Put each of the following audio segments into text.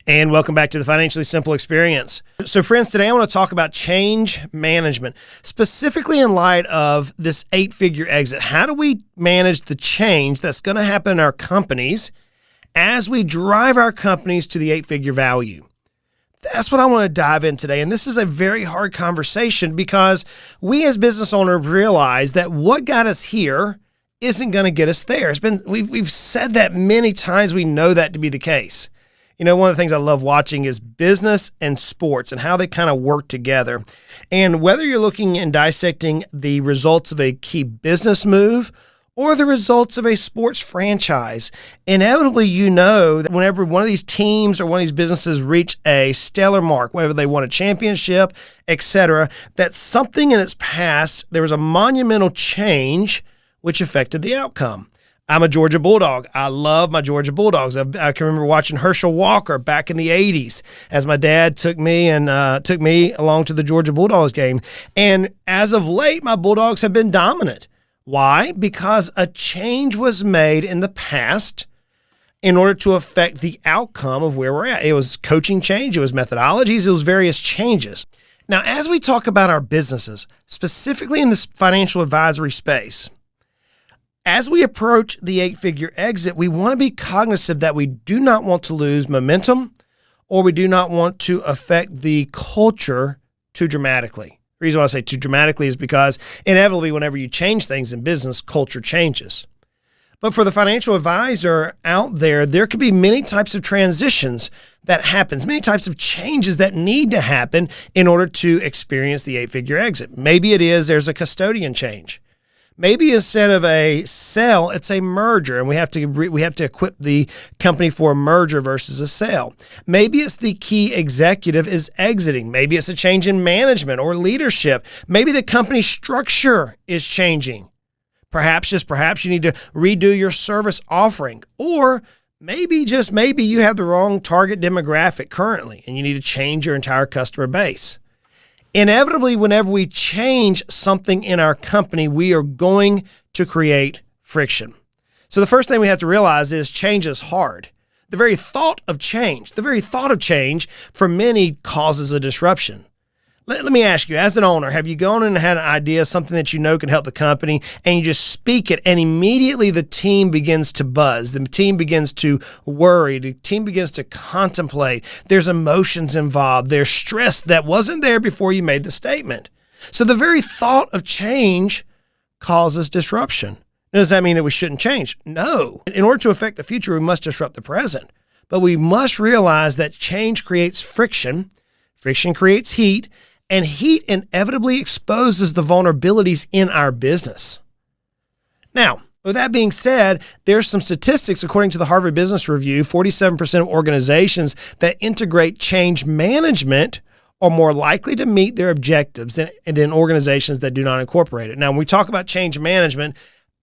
And welcome back to the Financially Simple Experience. So friends, today I want to talk about change management, specifically in light of this 8-figure exit. How do we manage the change that's going to happen in our companies as we drive our companies to the 8-figure value? That's what I want to dive in today. And this is a very hard conversation because we as business owners realize that what got us here isn't going to get us there. We've said that many times. We know that to be the case. You know, one of the things I love watching is business and sports and how they kind of work together. And whether you're looking and dissecting the results of a key business move or the results of a sports franchise, inevitably you know that whenever one of these teams or one of these businesses reach a stellar mark, whether they won a championship, etc., that something in its past, there was a monumental change which affected the outcome. I'm a Georgia Bulldog. I love my Georgia Bulldogs. I can remember watching Herschel Walker back in the 80s as my dad took me along to the Georgia Bulldogs game. And as of late, my Bulldogs have been dominant. Why? Because a change was made in the past in order to affect the outcome of where we're at. It was coaching change. It was methodologies. It was various changes. Now, as we talk about our businesses, specifically in this financial advisory space, as we approach the 8-figure exit, we want to be cognizant that we do not want to lose momentum or we do not want to affect the culture too dramatically. The reason why I say too dramatically is because inevitably whenever you change things in business, culture changes. But for the financial advisor out there, there could be many types of transitions that happens, many types of changes that need to happen in order to experience the 8-figure exit. Maybe there's a custodian change. Maybe instead of a sale, it's a merger, and we have to equip the company for a merger versus a sale. Maybe it's the key executive is exiting. Maybe it's a change in management or leadership. Maybe the company structure is changing. Perhaps you need to redo your service offering, or maybe you have the wrong target demographic currently, and you need to change your entire customer base. Inevitably, whenever we change something in our company, we are going to create friction. So the first thing we have to realize is change is hard. The very thought of change for many causes a disruption. Let me ask you, as an owner, have you gone and had an idea, something that you know can help the company, and you just speak it, and immediately the team begins to buzz, the team begins to worry, the team begins to contemplate, there's emotions involved, there's stress that wasn't there before you made the statement. So the very thought of change causes disruption. Does that mean that we shouldn't change? No. In order to affect the future, we must disrupt the present. But we must realize that change creates friction, friction creates heat, and heat inevitably exposes the vulnerabilities in our business. Now, with that being said, there's some statistics according to the Harvard Business Review. 47% of organizations that integrate change management are more likely to meet their objectives than organizations that do not incorporate it. Now, when we talk about change management,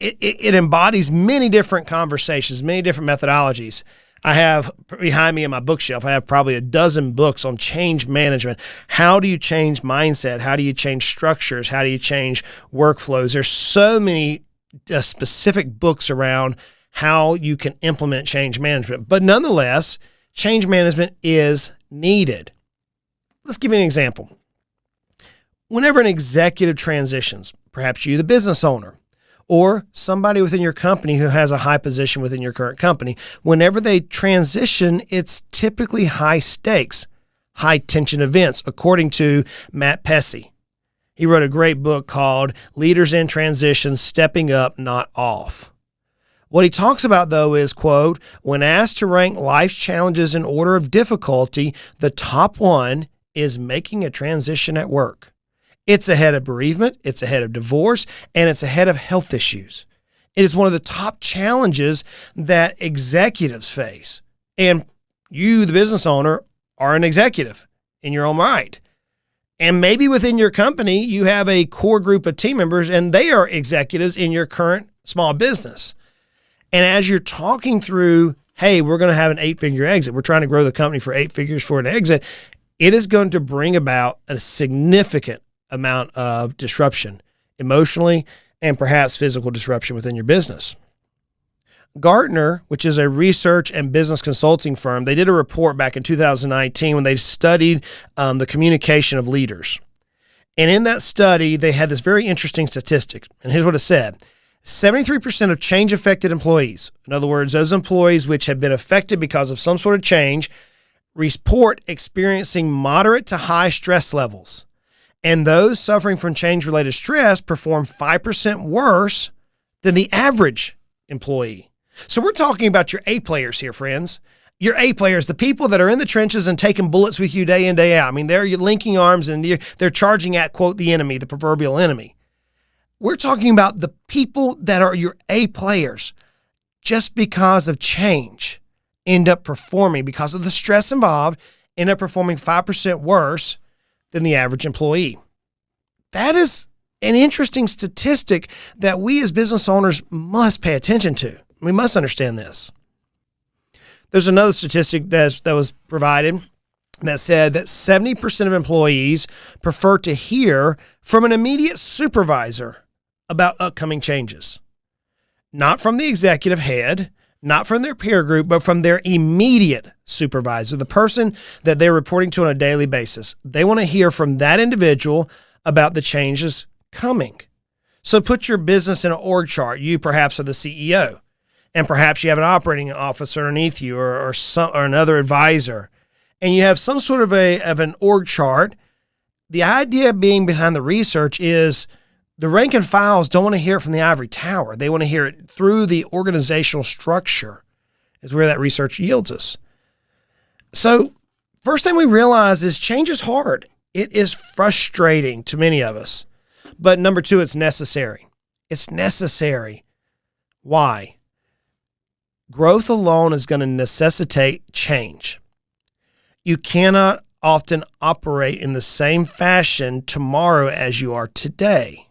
it embodies many different conversations, many different methodologies. I have behind me in my bookshelf, I have probably a dozen books on change management. How do you change mindset? How do you change structures? How do you change workflows? There's so many specific books around how you can implement change management. But nonetheless, change management is needed. Let's give you an example. Whenever an executive transitions, perhaps you, the business owner, or somebody within your company who has a high position within your current company, whenever they transition, it's typically high stakes, high tension events, according to Matt Pesce. He wrote a great book called Leaders in Transition, Stepping Up, Not Off. What he talks about, though, is, quote, when asked to rank life's challenges in order of difficulty, the top one is making a transition at work. It's ahead of bereavement, it's ahead of divorce, and it's ahead of health issues. It is one of the top challenges that executives face. And you, the business owner, are an executive in your own right. And maybe within your company, you have a core group of team members and they are executives in your current small business. And as you're talking through, hey, we're going to have an 8-figure exit, we're trying to grow the company for 8 figures for an exit, it is going to bring about a significant amount of disruption emotionally and perhaps physical disruption within your business. Gartner, which is a research and business consulting firm, they did a report back in 2019 when they studied the communication of leaders. And in that study, they had this very interesting statistic. And here's what it said. 73% of change-affected employees, in other words, those employees which have been affected because of some sort of change, report experiencing moderate to high stress levels. And those suffering from change-related stress perform 5% worse than the average employee. So we're talking about your A players here, friends. Your A players, the people that are in the trenches and taking bullets with you day in, day out. I mean, they're linking arms and they're charging at, quote, the enemy, the proverbial enemy. We're talking about the people that are your A players. Just because of change, end up performing, because of the stress involved, end up performing 5% worse than the average employee. That is an interesting statistic that we as business owners must pay attention to. We must understand this. There's another statistic that was provided that said that 70% of employees prefer to hear from an immediate supervisor about upcoming changes. Not from the executive head, not from their peer group, but from their immediate supervisor, the person that they're reporting to on a daily basis. They want to hear from that individual about the changes coming. So put your business in an org chart. You perhaps are the CEO. And perhaps you have an operating officer underneath you or another advisor, and you have some sort of an org chart. The idea being behind the research is the rank and files don't want to hear it from the ivory tower. They want to hear it through the organizational structure is where that research yields us. So first thing we realize is change is hard. It is frustrating to many of us. But number two, it's necessary. It's necessary. Why? Growth alone is going to necessitate change. You cannot often operate in the same fashion tomorrow as you are today.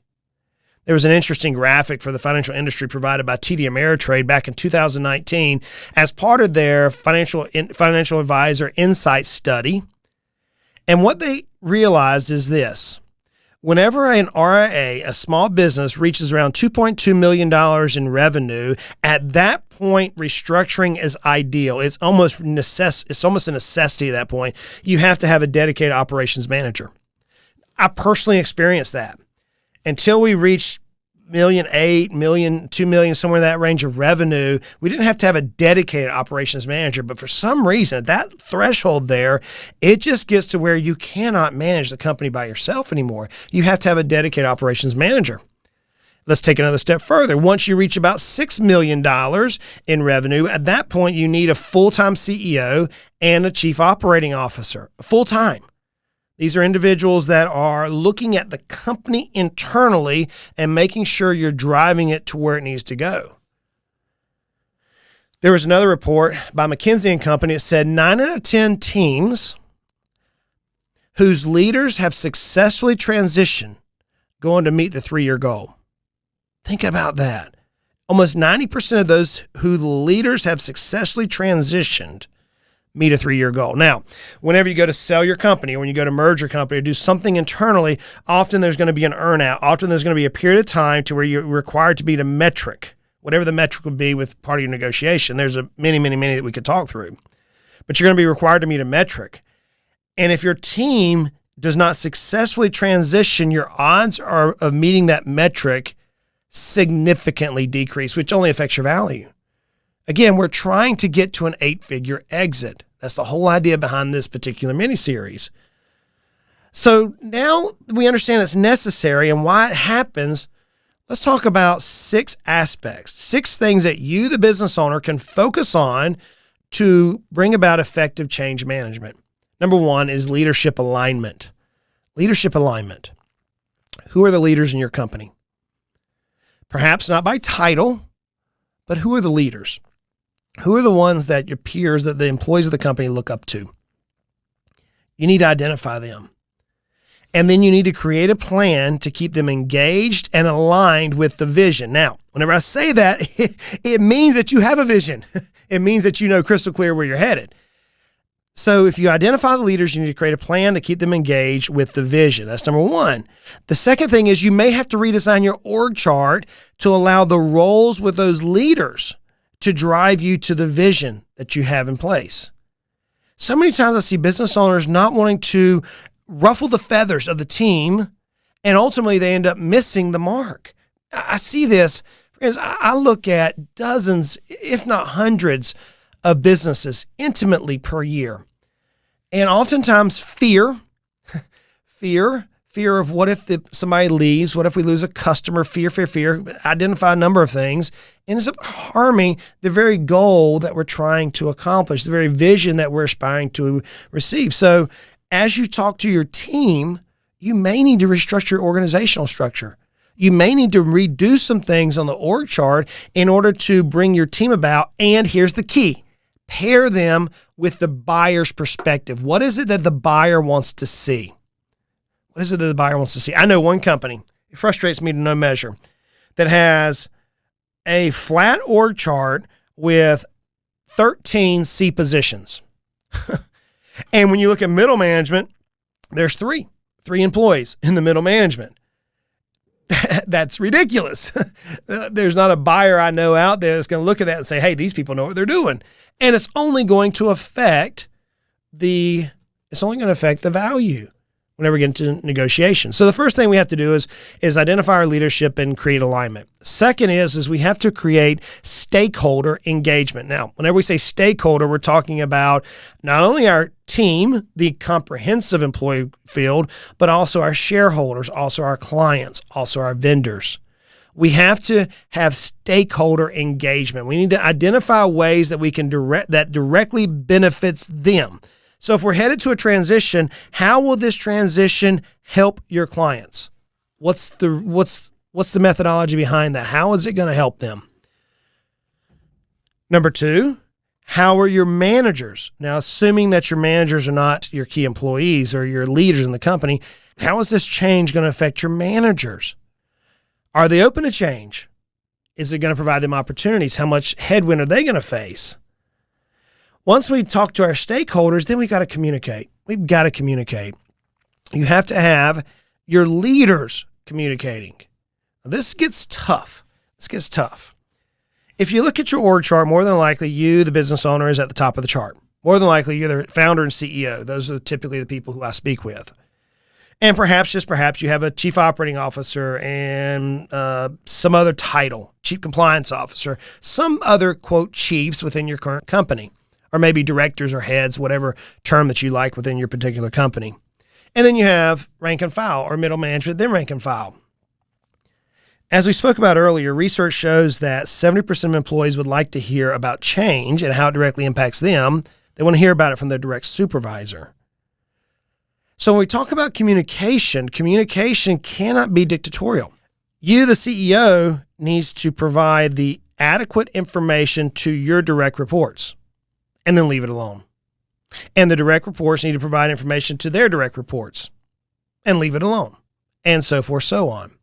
There was an interesting graphic for the financial industry provided by TD Ameritrade back in 2019 as part of their financial advisor insight study. And what they realized is this. Whenever an RIA, a small business, reaches around $2.2 million in revenue, at that point, restructuring is ideal. It's almost a necessity at that point. You have to have a dedicated operations manager. I personally experienced that. Until we reached $1.8 million, $2 million, somewhere in that range of revenue, we didn't have to have a dedicated operations manager. But for some reason, at that threshold there, it just gets to where you cannot manage the company by yourself anymore. You have to have a dedicated operations manager. Let's take another step further. Once you reach about $6 million in revenue, at that point, you need a full-time CEO and a chief operating officer, full-time. These are individuals that are looking at the company internally and making sure you're driving it to where it needs to go. There was another report by McKinsey & Company. It said 9 out of 10 teams whose leaders have successfully transitioned go on to meet the 3-year goal. Think about that. Almost 90% of those who the leaders have successfully transitioned meet a 3-year goal. Now, whenever you go to sell your company or when you go to merge your company or do something internally, often there's going to be an earnout. Often there's going to be a period of time to where you're required to meet a metric, whatever the metric would be with part of your negotiation. There's many that we could talk through. But you're going to be required to meet a metric. And if your team does not successfully transition, your odds of meeting that metric significantly decrease, which only affects your value. Again, we're trying to get to an 8-figure exit. That's the whole idea behind this particular mini-series. So now we understand it's necessary and why it happens. Let's talk about 6 aspects, 6 things that you, the business owner, can focus on to bring about effective change management. Number 1 is leadership alignment. Leadership alignment. Who are the leaders in your company? Perhaps not by title, but who are the leaders? Who are the ones that your peers, that the employees of the company look up to? You need to identify them. And then you need to create a plan to keep them engaged and aligned with the vision. Now, whenever I say that, it means that you have a vision. It means that you know crystal clear where you're headed. So if you identify the leaders, you need to create a plan to keep them engaged with the vision. That's number 1. The second thing is you may have to redesign your org chart to allow the roles with those leaders to drive you to the vision that you have in place. So many times I see business owners not wanting to ruffle the feathers of the team, and ultimately they end up missing the mark. I see this, friends. I look at dozens, if not hundreds, of businesses intimately per year. And oftentimes fear of what if somebody leaves, what if we lose a customer, fear, identify a number of things, ends up harming the very goal that we're trying to accomplish, the very vision that we're aspiring to receive. So as you talk to your team, you may need to restructure your organizational structure. You may need to redo some things on the org chart in order to bring your team about. And here's the key: pair them with the buyer's perspective. What is it that the buyer wants to see? What is it that the buyer wants to see? I know one company, it frustrates me to no measure, that has a flat org chart with 13 C positions. And when you look at middle management, there's three employees in the middle management. That's ridiculous. There's not a buyer I know out there that's going to look at that and say, hey, these people know what they're doing. And it's only going to affect the value whenever we get into negotiation. So the first thing we have to do is identify our leadership and create alignment. Second is we have to create stakeholder engagement. Now, whenever we say stakeholder, we're talking about not only our team, the comprehensive employee field, but also our shareholders, also our clients, also our vendors. We have to have stakeholder engagement. We need to identify ways that we can directly benefits them. So if we're headed to a transition, how will this transition help your clients? What's the methodology behind that? How is it going to help them? Number two, how are your managers? Now, assuming that your managers are not your key employees or your leaders in the company, how is this change going to affect your managers? Are they open to change? Is it going to provide them opportunities? How much headwind are they going to face? Once we talk to our stakeholders, then we've got to communicate. We've got to communicate. You have to have your leaders communicating. Now, this gets tough. If you look at your org chart, more than likely you, the business owner, is at the top of the chart. More than likely you're the founder and CEO. Those are typically the people who I speak with. And perhaps you have a chief operating officer and some other title, chief compliance officer, some other, quote, chiefs within your current company. Or maybe directors or heads, whatever term that you like within your particular company. And then you have rank and file or middle management, then rank and file. As we spoke about earlier, research shows that 70% of employees would like to hear about change and how it directly impacts them. They want to hear about it from their direct supervisor. So when we talk about communication cannot be dictatorial. You, the CEO, needs to provide the adequate information to your direct reports. And then leave it alone. And the direct reports need to provide information to their direct reports and leave it alone, and so forth, so on.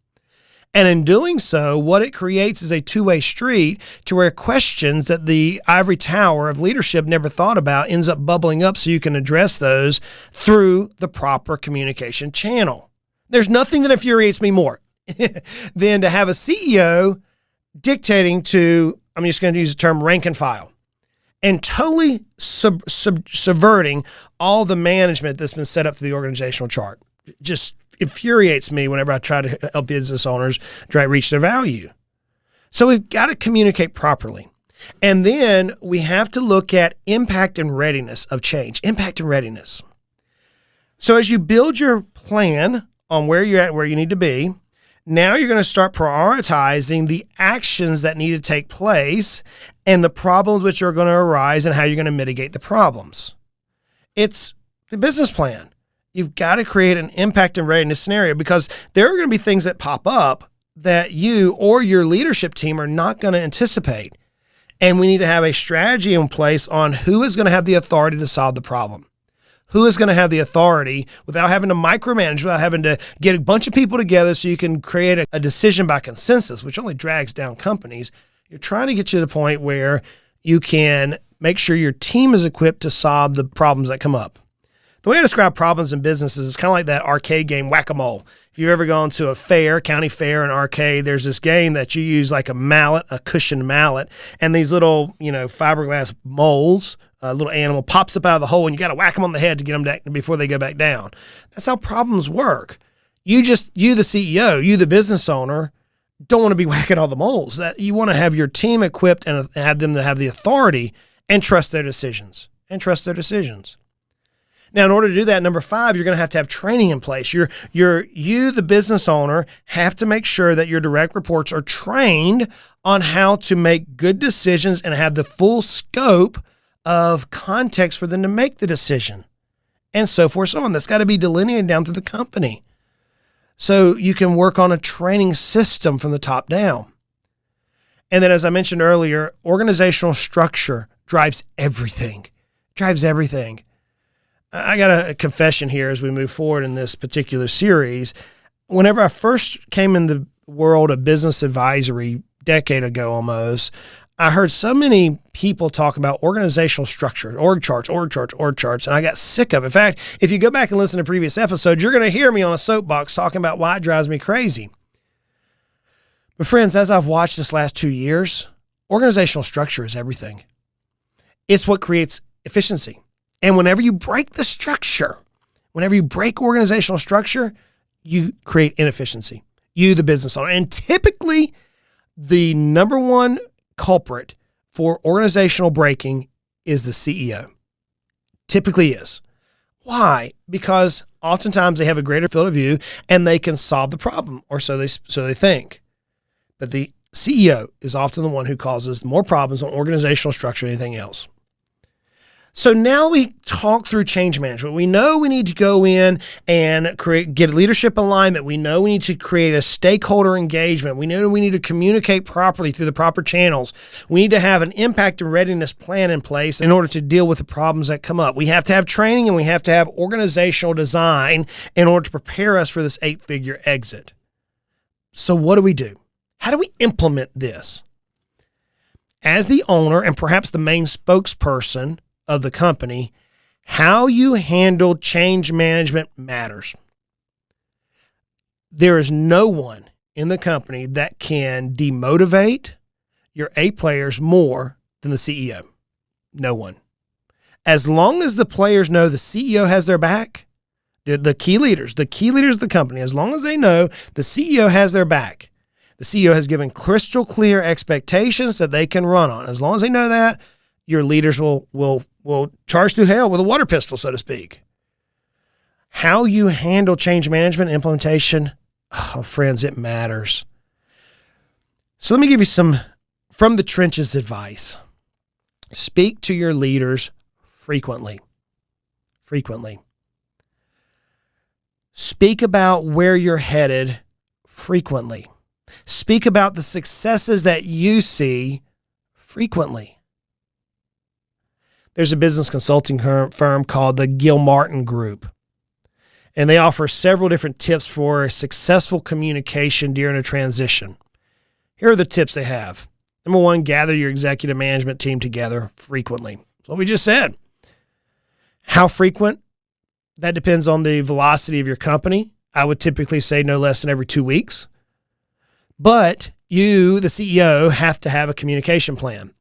And in doing so, what it creates is a two-way street to where questions that the ivory tower of leadership never thought about ends up bubbling up so you can address those through the proper communication channel. There's nothing that infuriates me more than to have a CEO dictating to, I'm just going to use the term rank and file, and totally subverting all the management that's been set up through the organizational chart. It just infuriates me whenever I try to help business owners try to reach their value. So we've got to communicate properly. And then we have to look at impact and readiness of change. Impact and readiness. So as you build your plan on where you're at, where you need to be, now you're going to start prioritizing the actions that need to take place and the problems which are going to arise and how you're going to mitigate the problems. It's the business plan. You've got to create an impact and readiness scenario because there are going to be things that pop up that you or your leadership team are not going to anticipate. And we need to have a strategy in place on who is going to have the authority to solve the problem. Who is going to have the authority without having to micromanage, without having to get a bunch of people together so you can create a decision by consensus, which only drags down companies. You're trying to get you to the point where you can make sure your team is equipped to solve the problems that come up. The way I describe problems in businesses is kind of like that arcade game Whack-A-Mole. If you've ever gone to a fair, county fair, an arcade, there's this game that you use like a mallet, a cushioned mallet, and these little, fiberglass moles, a little animal pops up out of the hole, and you got to whack them on the head to get them down before they go back down. That's how problems work. You, the CEO, you, the business owner, don't want to be whacking all the moles. That you want to have your team equipped and have them to have the authority and trust their decisions. Now, in order to do that, number 5, you're going to have training in place. You, the business owner, have to make sure that your direct reports are trained on how to make good decisions and have the full scope of context for them to make the decision, and so forth, so on. That's got to be delineated down through the company. So you can work on a training system from the top down. And then, as I mentioned earlier, organizational structure drives everything. I got a confession here as we move forward in this particular series. Whenever I first came in the world of business advisory, decade ago almost, I heard so many people talk about organizational structure, org charts, and I got sick of it. In fact, if you go back and listen to previous episodes, you're going to hear me on a soapbox talking about why it drives me crazy. But friends, as I've watched this last 2 years, organizational structure is everything. It's what creates efficiency. And whenever you break the structure, whenever you break organizational structure, you create inefficiency. You, the business owner. And typically, the number one culprit for organizational breaking is the CEO. Typically is. Why? Because oftentimes they have a greater field of view and they can solve the problem, or so they think. But the CEO is often the one who causes more problems on organizational structure than anything else. So now we talk through change management. We know we need to go in and get leadership alignment. We know we need to create a stakeholder engagement. We know we need to communicate properly through the proper channels. We need to have an impact and readiness plan in place in order to deal with the problems that come up. We have to have training and we have to have organizational design in order to prepare us for this 8-figure exit. So what do? How do we implement this? As the owner and perhaps the main spokesperson of the company, how you handle change management matters. There is no one in the company that can demotivate your 8 players more than the CEO. No one. As long as the players know the CEO has their back, the key leaders of the company, as long as they know the CEO has their back, the CEO has given crystal clear expectations that they can run on. As long as they know that, your leaders will charge through hell with a water pistol, so to speak. How you handle change management implementation, friends, it matters. So let me give you some from the trenches advice. Speak to your leaders frequently. Speak about where you're headed frequently. Speak about the successes that you see frequently. There's a business consulting firm called the Gilmartin Group, and they offer several different tips for successful communication during a transition. Here are the tips they have. Number 1, gather your executive management team together frequently. That's what we just said. How frequent? That depends on the velocity of your company. I would typically say no less than every 2 weeks. But you, the CEO, have to have a communication plan.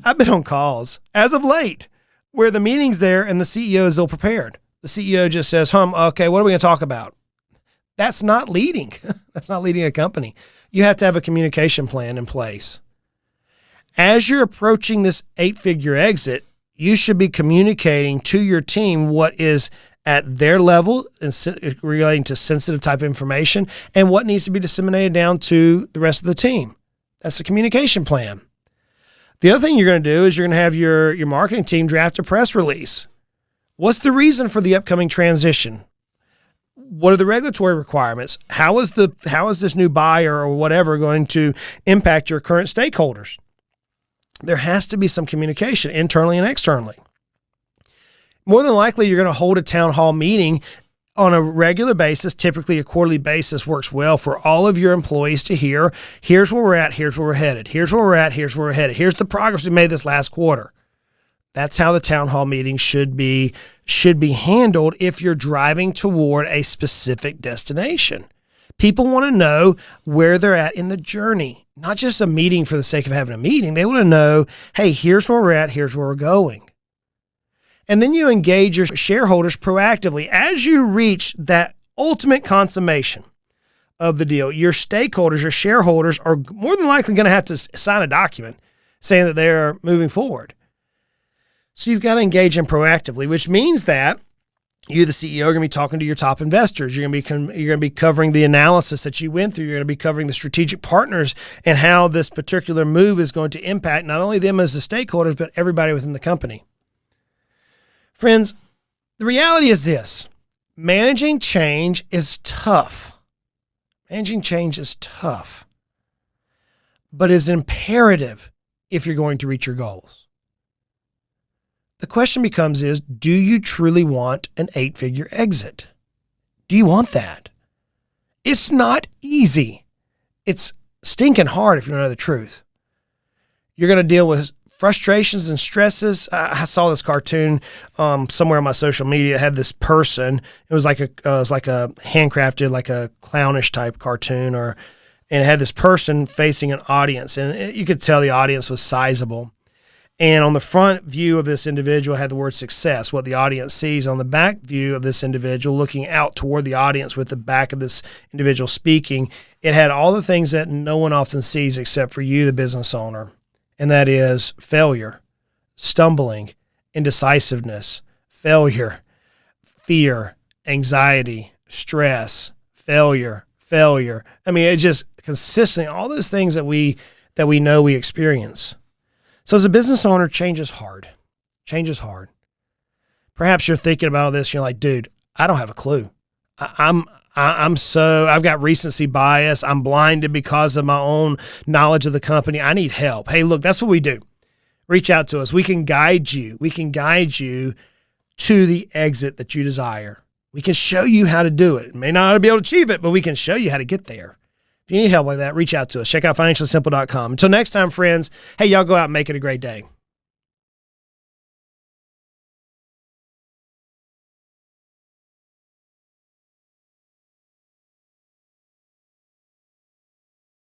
I've been on calls as of late where the meeting's there and the CEO is ill prepared. The CEO just says, okay, what are we going to talk about? That's not leading. That's not leading a company. You have to have a communication plan in place. As you're approaching this 8-figure exit, you should be communicating to your team what is at their level relating to sensitive type information and what needs to be disseminated down to the rest of the team. That's the communication plan. The other thing you're going to do is you're going to have your marketing team draft a press release. What's the reason for the upcoming transition? What are the regulatory requirements? How is this new buyer or whatever going to impact your current stakeholders? There has to be some communication internally and externally. More than likely, you're going to hold a town hall meeting on a regular basis. Typically a quarterly basis works well for all of your employees to hear, here's where we're at, here's where we're headed, here's where we're at, here's where we're headed, here's the progress we made this last quarter. That's how the town hall meeting should be handled if you're driving toward a specific destination. People want to know where they're at in the journey, not just a meeting for the sake of having a meeting. They want to know, hey, here's where we're at, here's where we're going. And then you engage your shareholders proactively as you reach that ultimate consummation of the deal. Your stakeholders, your shareholders are more than likely going to have to sign a document saying that they're moving forward. So you've got to engage them proactively, which means that you, the CEO, are going to be talking to your top investors. You're going to be covering the analysis that you went through. You're going to be covering the strategic partners and how this particular move is going to impact not only them as the stakeholders, but everybody within the company. Friends, the reality is this: managing change is tough. Managing change is tough, but is imperative if you're going to reach your goals. The question becomes do you truly want an 8-figure exit? Do you want that? It's not easy. It's stinking hard if you don't know the truth. You're going to deal with frustrations and stresses. I saw this cartoon somewhere on my social media. It had this person. It was like a handcrafted, like a clownish type cartoon, and it had this person facing an audience, and you could tell the audience was sizable. And on the front view of this individual had the word success, what the audience sees. On the back view of this individual, looking out toward the audience with the back of this individual speaking, it had all the things that no one often sees except for you, the business owner. And that is failure, stumbling, indecisiveness, failure, fear, anxiety, stress, failure. I mean, it's just consistent, all those things that we know we experience. So as a business owner, change is hard. Change is hard. Perhaps you're thinking about all this, and you're like, dude, I don't have a clue. I've got recency bias. I'm blinded because of my own knowledge of the company. I need help. Hey, look, that's what we do. Reach out to us. We can guide you. We can guide you to the exit that you desire. We can show you how to do it. May not be able to achieve it, but we can show you how to get there. If you need help like that, reach out to us. Check out financiallysimple.com. Until next time, friends, hey, y'all go out and make it a great day.